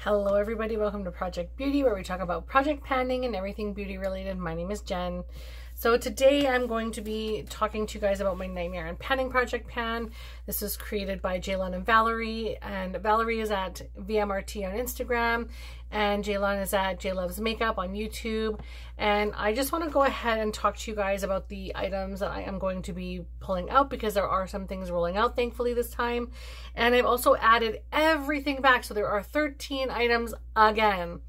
Hello everybody, welcome to Project Beauty, where we talk about project panning and everything beauty related. My name is Jen. So today I'm going to be talking to you guys about my Nightmare and Panning Project Pan. This is created by Jaylon and Valerie, and Valerie is at VMRT on Instagram, and Jaylon is at JLoves Makeup on YouTube. And I just want to go ahead and talk to you guys about the items that I am going to be pulling out, because there are some things rolling out thankfully this time. And I've also added everything back, so there are 13 items again.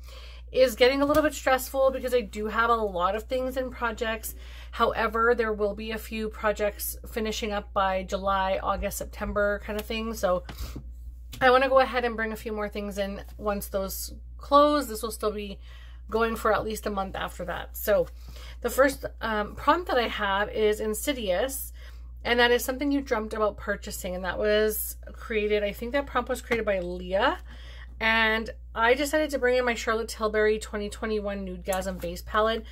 Is getting a little bit stressful because I do have a lot of things in projects. However, there will be a few projects finishing up by July, August, September kind of thing. So I want to go ahead and bring a few more things in once those close. This will still be going for at least a month after that. So the first prompt that I have is Insidious, and that is something you dreamt about purchasing, and that was created, I think that prompt was created by Leah. And I decided to bring in my Charlotte Tilbury 2021 Nudegasm Base Palette.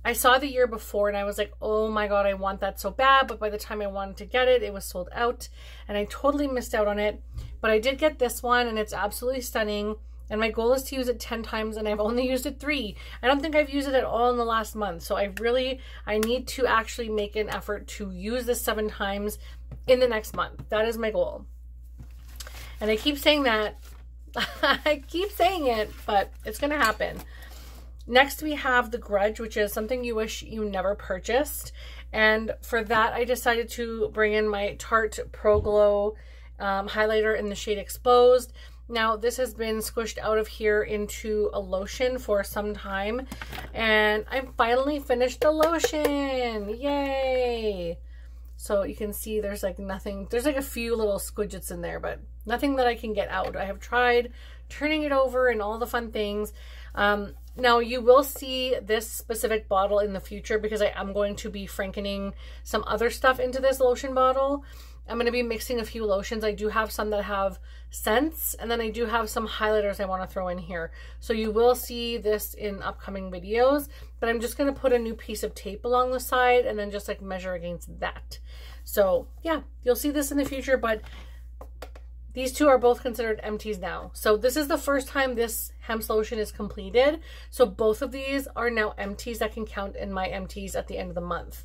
I saw the year before and I was like, oh my god, I want that so bad. But by the time I wanted to get it, it was sold out. And I totally missed out on it. But I did get this one and it's absolutely stunning. And my goal is to use it 10 times and I've only used it 3. I don't think I've used it at all in the last month. So I need to actually make an effort to use this 7 times in the next month. That is my goal. And I keep saying that. I keep saying it, but it's going to happen. Next, we have The Grudge, which is something you wish you never purchased. And for that, I decided to bring in my Tarte Pro Glow highlighter in the shade Exposed. Now, this has been squished out of here into a lotion for some time. And I finally finished the lotion. Yay! So you can see there's like nothing, there's like a few little squidgets in there, but nothing that I can get out. I have tried turning it over and all the fun things. Now you will see this specific bottle in the future because I am going to be frankening some other stuff into this lotion bottle. I'm going to be mixing a few lotions. I do have some that have scents, and then I do have some highlighters I want to throw in here. So you will see this in upcoming videos, but I'm just going to put a new piece of tape along the side and then just like measure against that. So yeah, you'll see this in the future, but these two are both considered empties now. So this is the first time this Hempz lotion is completed. So both of these are now empties that can count in my empties at the end of the month.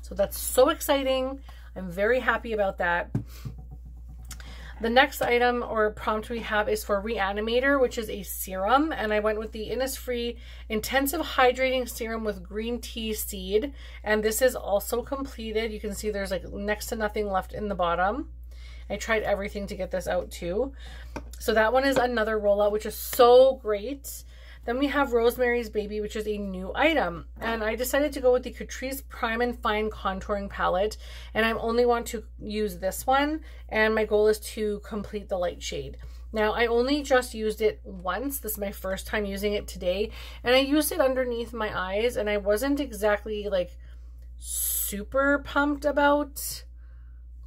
So that's so exciting. I'm very happy about that. The next item or prompt we have is for Reanimator, which is a serum. And I went with the Innisfree Intensive Hydrating Serum with Green Tea Seed. And this is also completed. You can see there's like next to nothing left in the bottom. I tried everything to get this out too. So that one is another rollout, which is so great. Then we have Rosemary's Baby, which is a new item. And I decided to go with the Catrice Prime and Fine Contouring Palette. And I only want to use this one. And my goal is to complete the light shade. Now, I only just used it once. This is my first time using it today. And I used it underneath my eyes. And I wasn't exactly like super pumped about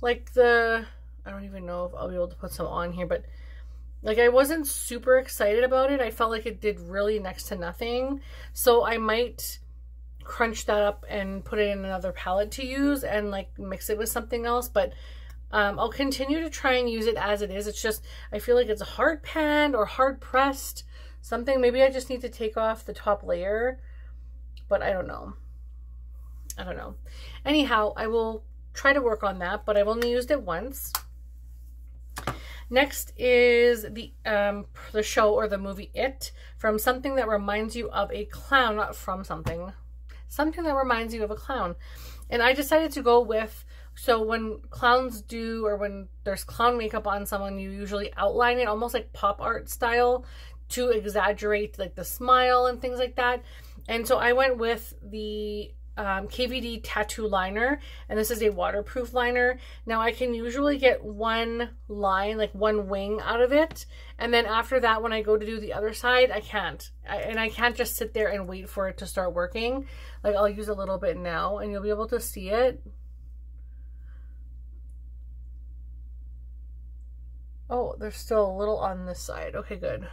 like I don't even know if I'll be able to put some on here, but like I wasn't super excited about it. I felt like it did really next to nothing. So I might crunch that up and put it in another palette to use and like mix it with something else. But I'll continue to try and use it as it is. It's just, I feel like it's hard panned or hard pressed. Something, maybe I just need to take off the top layer, but I don't know. I don't know. Anyhow, I will try to work on that, but I've only used it once. Next is the show or the movie It, from something that reminds you of a clown, not from something that reminds you of a clown. And I decided to go with, so when clowns do, or when there's clown makeup on someone, you usually outline it almost like pop art style to exaggerate like the smile and things like that. And so I went with the KVD tattoo liner, and this is a waterproof liner. Now I can usually get one line, like one wing out of it, and then after that when I go to do the other side I can't, and I can't just sit there and wait for it to start working. Like I'll use a little bit now and you'll be able to see it. Oh, there's still a little on this side. Okay, good.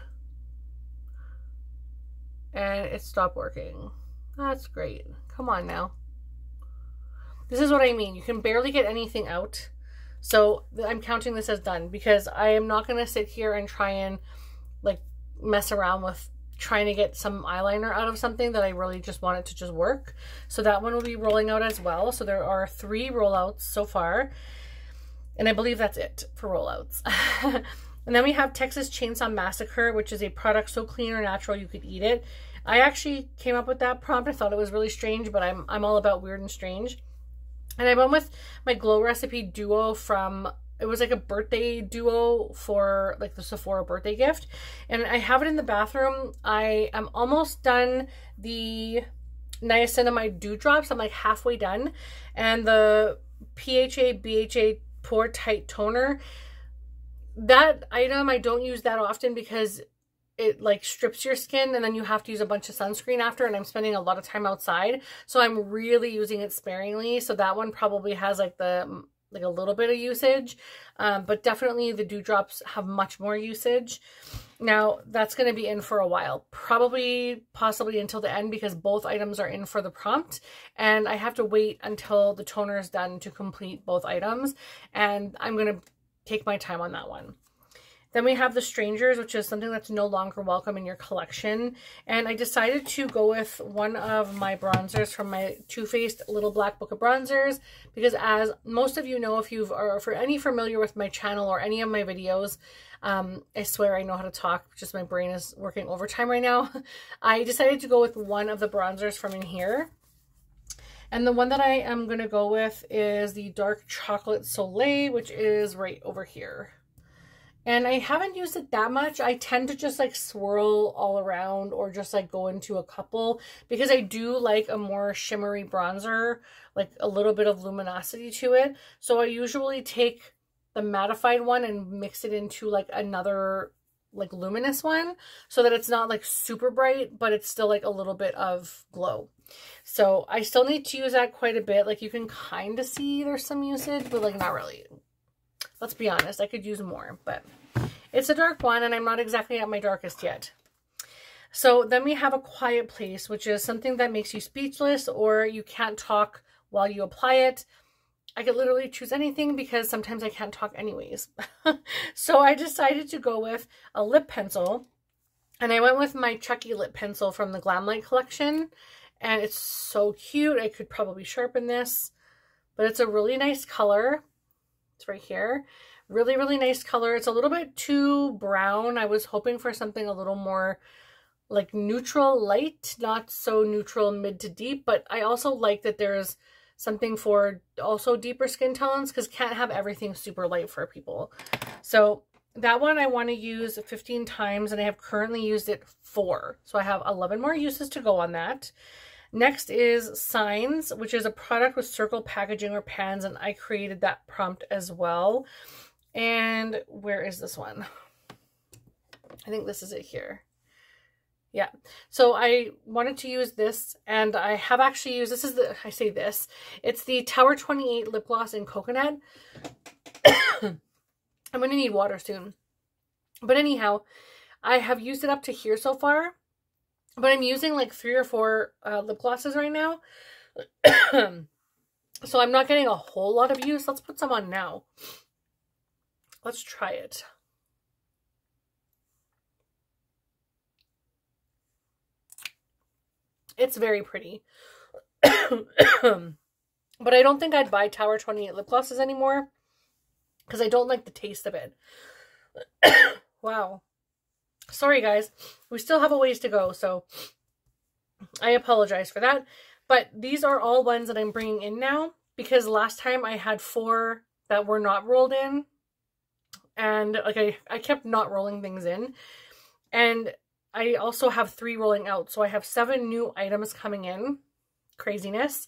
And it stopped working. That's great. Come on now. This is what I mean. You can barely get anything out. So I'm counting this as done because I am not going to sit here and try and like mess around with trying to get some eyeliner out of something that I really just want it to just work. So that one will be rolling out as well. So there are 3 rollouts so far. And I believe that's it for rollouts. And then we have Texas Chainsaw Massacre, which is a product so clean or natural you could eat it. I actually came up with that prompt. I thought it was really strange, but I'm all about weird and strange. And I went with my Glow Recipe Duo from, it was like a birthday duo for like the Sephora birthday gift. And I have it in the bathroom. I am almost done the niacinamide dewdrops. I'm like halfway done. And the PHA BHA Pore Tight Toner, that item I don't use that often because it like strips your skin and then you have to use a bunch of sunscreen after, and I'm spending a lot of time outside, so I'm really using it sparingly. So that one probably has like a little bit of usage, but definitely the dewdrops have much more usage. Now that's going to be in for a while, possibly until the end, because both items are in for the prompt, and I have to wait until the toner is done to complete both items, and I'm going to take my time on that one. Then we have the Strangers, which is something that's no longer welcome in your collection. And I decided to go with one of my bronzers from my Too Faced Little Black Book of Bronzers, because as most of you know, if you've or for any familiar with my channel or any of my videos, I swear I know how to talk, just my brain is working overtime right now. I decided to go with one of the bronzers from in here. And the one that I am going to go with is the Dark Chocolate Soleil, which is right over here. And I haven't used it that much. I tend to just like swirl all around or just like go into a couple, because I do like a more shimmery bronzer, like a little bit of luminosity to it. So I usually take the mattified one and mix it into like another like luminous one, so that it's not like super bright, but it's still like a little bit of glow. So I still need to use that quite a bit. Like you can kind of see there's some usage, but like not really. Let's be honest, I could use more, but it's a dark one and I'm not exactly at my darkest yet. So then we have A Quiet Place, which is something that makes you speechless or you can't talk while you apply it. I could literally choose anything because sometimes I can't talk anyways. So I decided to go with a lip pencil, and I went with my Chucky lip pencil from the Glamlight collection. And it's so cute. I could probably sharpen this, but it's a really nice color. It's right here. Really, really nice color. It's a little bit too brown. I was hoping for something a little more like neutral light, not so neutral mid to deep, but I also like that there's something for also deeper skin tones, because can't have everything super light for people. So that one I want to use 15 times, and I have currently used it 4. So I have 11 more uses to go on that. Next is Signs, which is a product with circle packaging or pans, and I created that prompt as well. And where is this one? I think this is it here. Yeah, so I wanted to use this, and I have actually used, this is the, I say this, it's the Tower 28 lip gloss in coconut. I'm going to need water soon. But anyhow, I have used it up to here so far, but I'm using like 3 or 4 lip glosses right now. So I'm not getting a whole lot of use. Let's put some on now. Let's try it. It's very pretty. But I don't think I'd buy Tower 28 lip glosses anymore, because I don't like the taste of it. Wow. Sorry guys. We still have a ways to go, so I apologize for that. But these are all ones that I'm bringing in now, because last time I had 4 that were not rolled in. And like I kept not rolling things in. And I also have 3 rolling out. So I have 7 new items coming in. Craziness.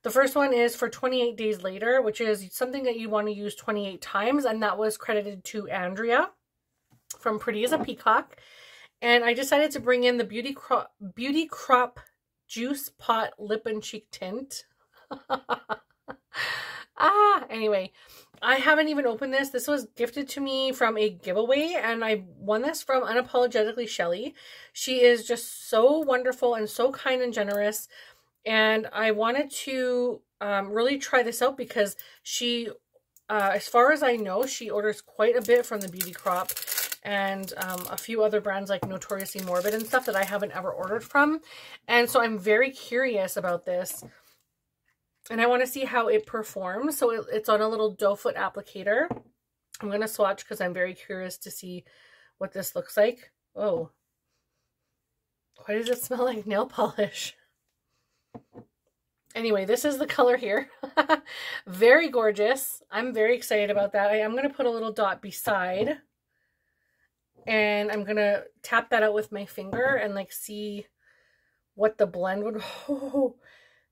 The first one is for 28 Days Later, which is something that you want to use 28 times. And that was credited to Andrea from Pretty as a Peacock. And I decided to bring in the Beauty Crop Juice Pot Lip and Cheek Tint. Anyway, I haven't even opened this. This was gifted to me from a giveaway, and I won this from Unapologetically Shelly. She is just so wonderful and so kind and generous, and I wanted to really try this out because she, as far as I know, she orders quite a bit from the Beauty Crop, and a few other brands like Notoriously Morbid and stuff that I haven't ever ordered from. And so I'm very curious about this. And I want to see how it performs. So it's on a little doe foot applicator. I'm going to swatch because I'm very curious to see what this looks like. Oh, why does it smell like nail polish? Anyway, this is the color here. Very gorgeous. I'm very excited about that. I'm going to put a little dot beside. And I'm going to tap that out with my finger and like see what the blend would... Oh,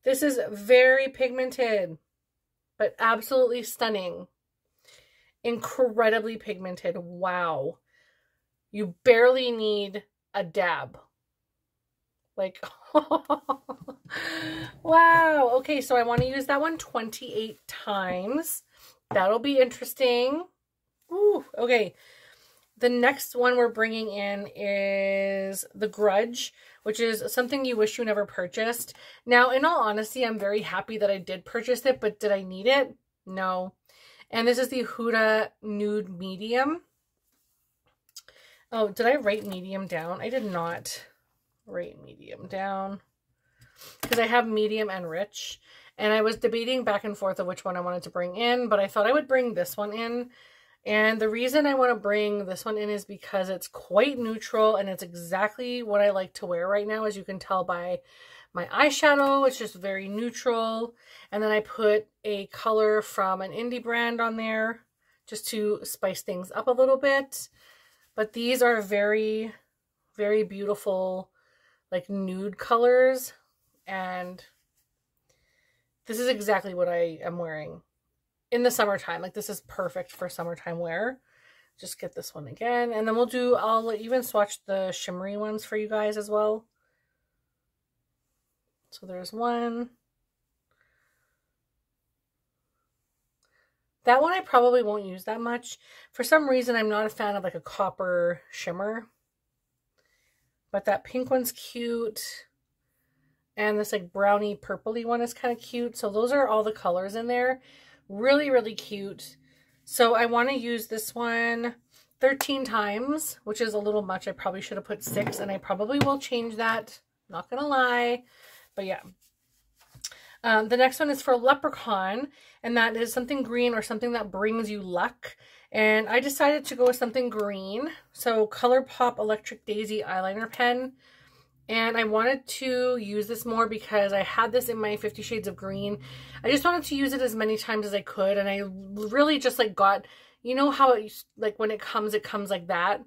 this is very pigmented, but absolutely stunning. Incredibly pigmented. Wow. You barely need a dab. Like, wow. Okay, so I want to use that one 28 times. That'll be interesting. Ooh, okay. The next one we're bringing in is The Grudge, which is something you wish you never purchased. Now, in all honesty, I'm very happy that I did purchase it, but did I need it? No. And this is the Huda Nude Medium. Oh, did I write medium down? I did not write medium down because I have medium and rich. And I was debating back and forth of which one I wanted to bring in, but I thought I would bring this one in. And the reason I want to bring this one in is because it's quite neutral and it's exactly what I like to wear right now, as you can tell by my eyeshadow. It's just very neutral. And then I put a color from an indie brand on there just to spice things up a little bit. But these are very, very beautiful, like nude colors. And this is exactly what I am wearing in the summertime. Like, this is perfect for summertime wear. Just get this one again. And then I'll even swatch the shimmery ones for you guys as well. So there's one. That one I probably won't use that much. For some reason, I'm not a fan of like a copper shimmer. But that pink one's cute. And this like brownie purpley one is kind of cute. So those are all the colors in there. Really, really cute. So I want to use this one 13 times, which is a little much. I probably should have put 6, and I probably will change that. Not gonna lie. But yeah. The next one is for Leprechaun, and that is something green or something that brings you luck. And I decided to go with something green. So ColourPop Electric Daisy eyeliner pen. And I wanted to use this more because I had this in my 50 Shades of Green. I just wanted to use it as many times as I could. And I really just like got, you know how it, like when it comes like that.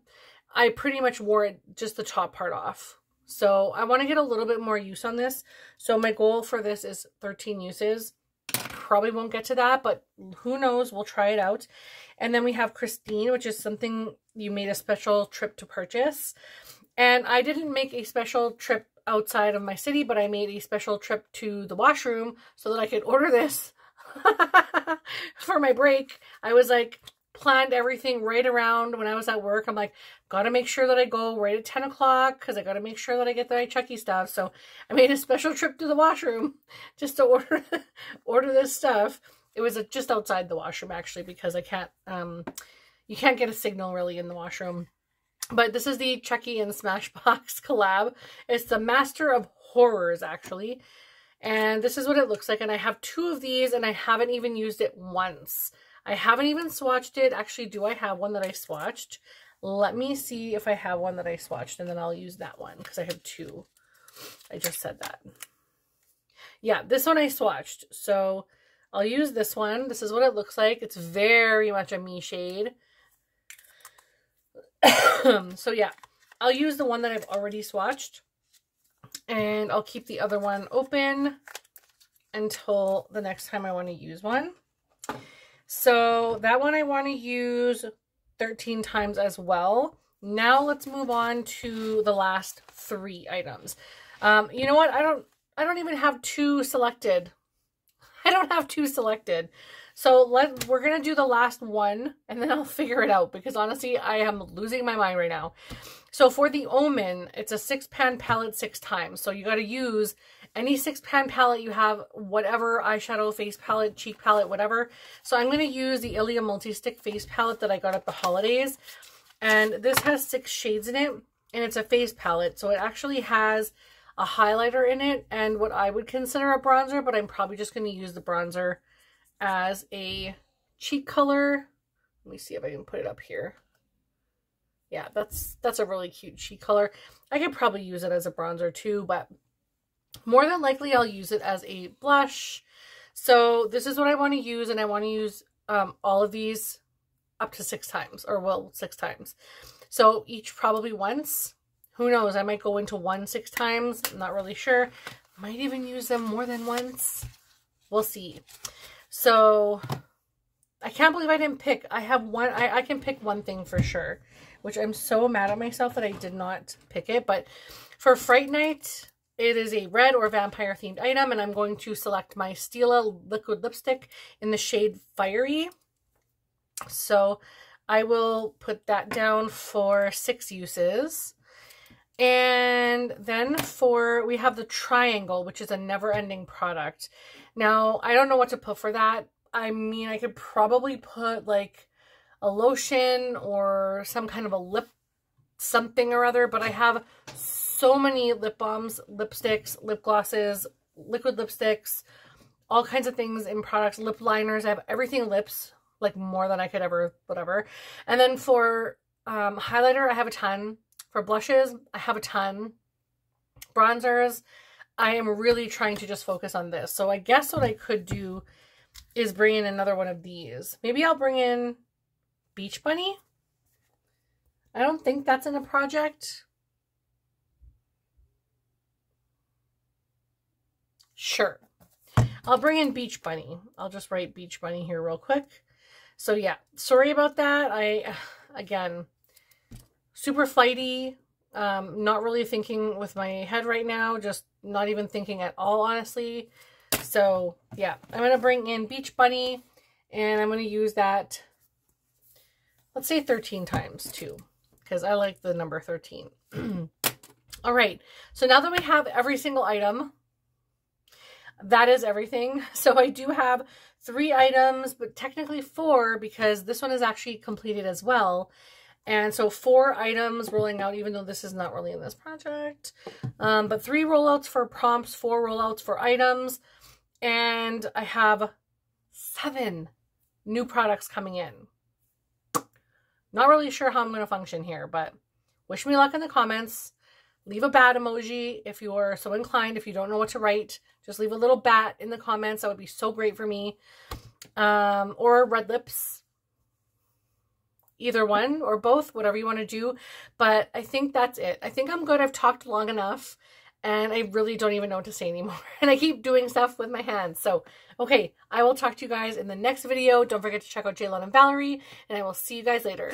I pretty much wore it just the top part off. So I want to get a little bit more use on this. So my goal for this is 13 uses. Probably won't get to that, but who knows? We'll try it out. And then we have Christine, which is something you made a special trip to purchase. And I didn't make a special trip outside of my city, but I made a special trip to the washroom so that I could order this for my break. I was like, planned everything right around when I was at work. I'm like, gotta make sure that I go right at 10 o'clock because I gotta make sure that I get the right Chucky stuff. So I made a special trip to the washroom just to order this stuff. It was just outside the washroom actually because I can't, you can't get a signal really in the washroom. But this is the Chucky and Smashbox collab. It's the Master of Horrors, actually. And this is what it looks like. And I have 2 of these, and I haven't even used it once. I haven't even swatched it. Actually, do I have one that I swatched? Let me see if I have one that I swatched, and then I'll use that one, because I have 2. I just said that. Yeah, this one I swatched. So I'll use this one. This is what it looks like. It's very much a me shade. So yeah, I'll use the one that I've already swatched, and I'll keep the other one open until the next time I want to use one. So that one I want to use 13 times as well. Now let's move on to the last 3 items. You know what? I don't even have 2 selected. I don't have 2 selected. So we're going to do the last one, and then I'll figure it out, because honestly, I am losing my mind right now. So for the Omen, it's a 6-pan palette 6 times. So you got to use any 6-pan palette you have, whatever eyeshadow, face palette, cheek palette, whatever. So I'm going to use the Ilia Multi-Stick face palette that I got at the holidays. And this has 6 shades in it, and it's a face palette. So it actually has a highlighter in it and what I would consider a bronzer, but I'm probably just going to use the bronzer as a cheek color. Let me see if I can put it up here. Yeah, that's a really cute cheek color. I could probably use it as a bronzer too, but more than likely I'll use it as a blush. So this is what I want to use, and I want to use all of these up to 6 times, or well, 6 times. So each probably once. Who knows? I might go into one 6 times. I'm not really sure. Might even use them more than once. We'll see. So I can't believe I didn't pick. I have one. I can pick one thing for sure, which I'm so mad at myself that I did not pick it. But for Fright Night, it is a red or vampire themed item, and I'm going to select my Stila liquid lipstick in the shade Fiery. So I will put that down for 6 uses. And then we have the Triangle, which is a never-ending product. Now, I don't know what to put for that. I mean, I could probably put like a lotion or some kind of a lip something or other, but I have so many lip balms, lipsticks, lip glosses, liquid lipsticks, all kinds of things in products, lip liners. I have everything lips, like more than I could ever, whatever. And then for highlighter, I have a ton. For blushes, I have a ton. Bronzers, I am really trying to just focus on this. So I guess what I could do is bring in another one of these. Maybe I'll bring in Beach Bunny. I don't think that's in a project. Sure. I'll bring in Beach Bunny. I'll just write Beach Bunny here real quick. So yeah, sorry about that. Again, super flighty, not really thinking with my head right now, just not even thinking at all, honestly. So yeah, I'm going to bring in Beach Bunny, and I'm going to use that, let's say 13 times too, because I like the number 13. All right, so now that we have every single item, that is everything. So I do have 3 items, but technically 4, because this one is actually completed as well. And so 4 items rolling out, even though this is not really in this project. But 3 rollouts for prompts, 4 rollouts for items. And I have 7 new products coming in. Not really sure how I'm going to function here, but wish me luck in the comments. Leave a bat emoji if you're so inclined. If you don't know what to write, just leave a little bat in the comments. That would be so great for me. Or red lips. Either one or both, whatever you want to do. But I think that's it. I think I'm good. I've talked long enough, and I really don't even know what to say anymore. And I keep doing stuff with my hands. So, okay, I will talk to you guys in the next video. Don't forget to check out J. Lon and Valerie, and I will see you guys later.